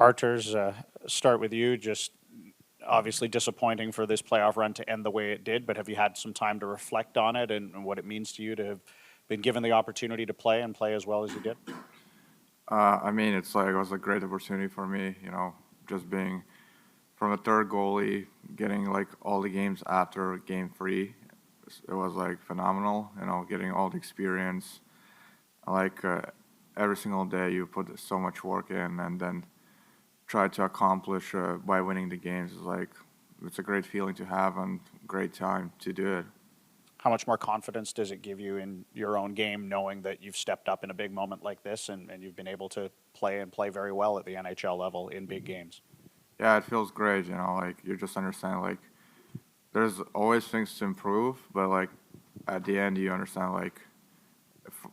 Arturs, start with you. Just obviously disappointing for this playoff run to end the way it did, but have you had some time to reflect on it and what it means to you to have been given the opportunity to play and play as well as you did? I mean, it's like it was a great opportunity for me, just being from a third goalie, getting like all the games after game 3. It was like phenomenal, getting all the experience. Like every single day, you put so much work in, and then try to accomplish by winning the games is like it's a great feeling to have and great time to do it. How much more confidence does it give you in your own game knowing that you've stepped up in a big moment like this and you've been able to play and play very well at the NHL level in big games? Yeah, it feels great, like you just understand like there's always things to improve, but like at the end you understand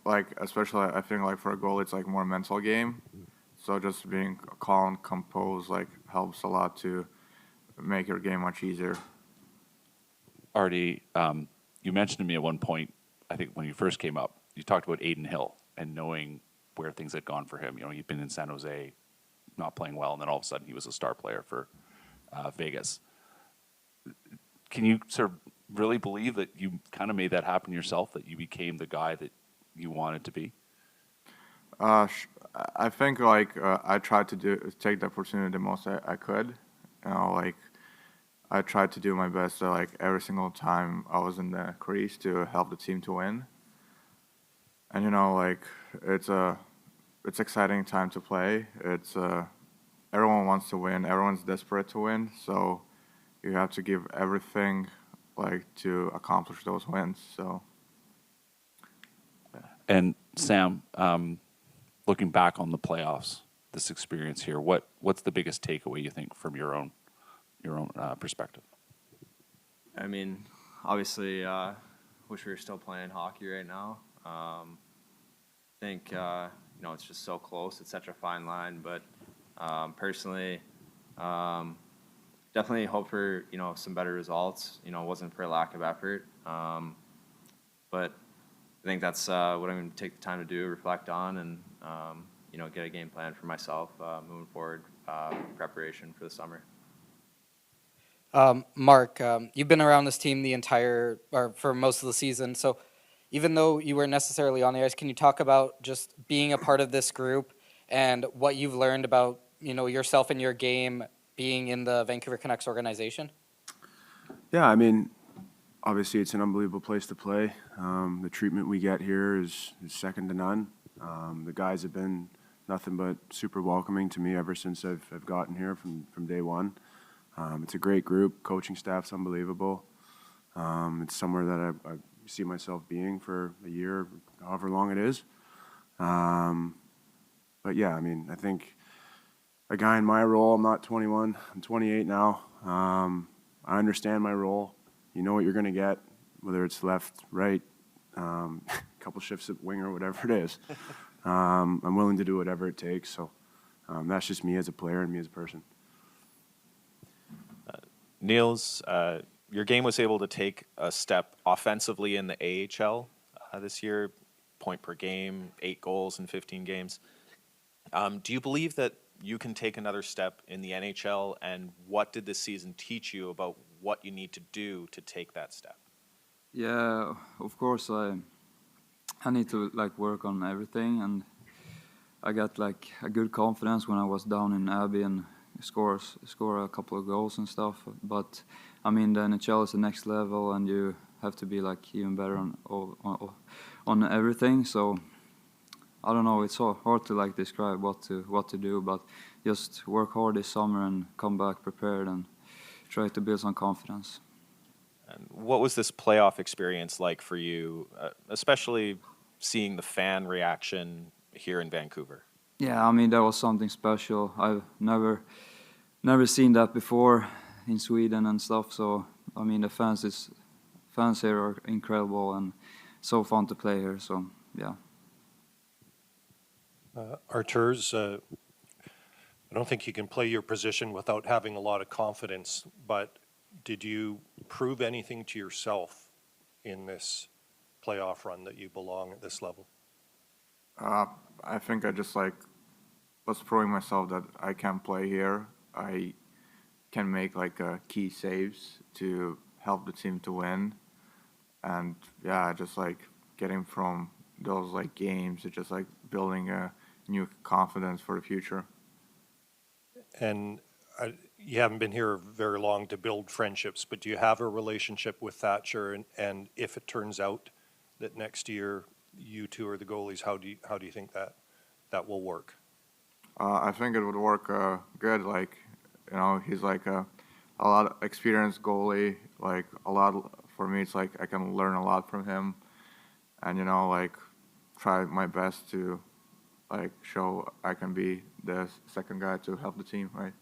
like especially I think like for a goal it's like more mental game. So just being calm, composed like helps a lot to make your game much easier. Artie, you mentioned to me at one point, I think when you first came up, you talked about Aiden Hill and knowing where things had gone for him. He'd been in San Jose, not playing well, and then all of a sudden he was a star player for Vegas. Can you sort of really believe that you kind of made that happen yourself, that you became the guy that you wanted to be? I think like I tried to take the opportunity the most I could. Like I tried to do my best like every single time I was in the crease to help the team to win. And like it's exciting time to play. It's everyone wants to win. Everyone's desperate to win. So you have to give everything like to accomplish those wins. So. And Sam, looking back on the playoffs, this experience here, what's the biggest takeaway you think from your own perspective? I mean, obviously, wish we were still playing hockey right now. I think it's just so close. It's such a fine line, but personally, definitely hope for some better results. It wasn't for a lack of effort, but I think that's what I'm going to take the time to do, reflect on, and get a game plan for myself moving forward, preparation for the summer. Mark, you've been around this team for most of the season. So even though you weren't necessarily on the ice, can you talk about just being a part of this group and what you've learned about, yourself and your game being in the Vancouver Canucks organization? Yeah, I mean, obviously it's an unbelievable place to play. The treatment we get here is second to none. The guys have been nothing but super welcoming to me ever since I've gotten here from day one. It's a great group. Coaching staff's unbelievable. It's somewhere that I see myself being for a year, however long it is. But yeah, I mean, I think a guy in my role, I'm not 21, I'm 28 now. I understand my role. You know what you're going to get, whether it's left, right, a couple shifts at wing or whatever it is. I'm willing to do whatever it takes. So that's just me as a player and me as a person. Niels, your game was able to take a step offensively in the AHL this year, point per game, 8 goals in 15 games. Do you believe that you can take another step in the NHL, and what did this season teach you about what you need to do to take that step? Yeah, of course I need to work on everything, and I got a good confidence when I was down in Abbey and score a couple of goals and stuff. But I mean, the NHL is the next level, and you have to be even better on everything. So I don't know. It's so hard to describe what to do, but just work hard this summer and come back prepared and try to build some confidence. And what was this playoff experience like for you, especially seeing the fan reaction here in Vancouver? Yeah, I mean, that was something special. I've never seen that before in Sweden and stuff. So I mean, the fans here are incredible and so fun to play here. So yeah. Arturs, I don't think you can play your position without having a lot of confidence, but did you prove anything to yourself in this playoff run that you belong at this level? I think I just was proving myself that I can play here. I can make like key saves to help the team to win. And yeah, just like getting from those like games to just like building a new confidence for the future. And you haven't been here very long to build friendships, but do you have a relationship with Thatcher? And if it turns out that next year you two are the goalies, how do you think that will work? I think it would work good. Like, you know, he's like a lot of experienced goalie. Like a lot for me, it's like I can learn a lot from him, and you know, like try my best to like show I can be the second guy to help the team, right?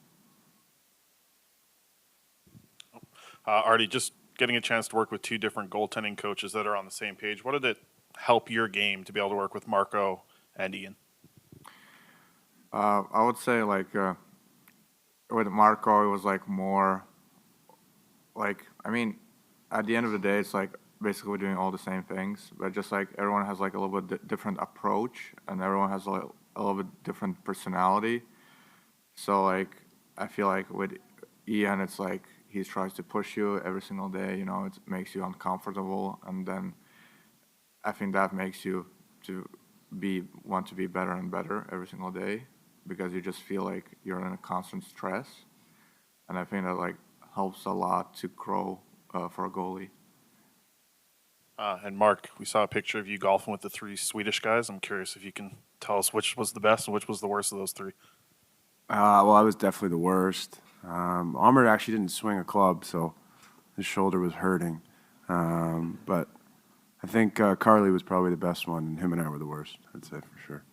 Artie, just getting a chance to work with two different goaltending coaches that are on the same page. What did it help your game to be able to work with Marco and Ian? I would say like with Marco, it was like more like, I mean, at the end of the day, it's like basically we're doing all the same things, but just like everyone has like a little bit different approach, and everyone has like a little bit different personality. So like I feel like with Ian, it's like he tries to push you every single day. You know, it makes you uncomfortable, and then I think that makes you to want to be better and better every single day, because you just feel like you're in a constant stress, and I think that like helps a lot to grow for a goalie. And Mark, we saw a picture of you golfing with the three Swedish guys. I'm curious if you can tell us which was the best and which was the worst of those three. Well, I was definitely the worst. Armour actually didn't swing a club, so his shoulder was hurting. But I think Carly was probably the best one, and him and I were the worst, I'd say for sure.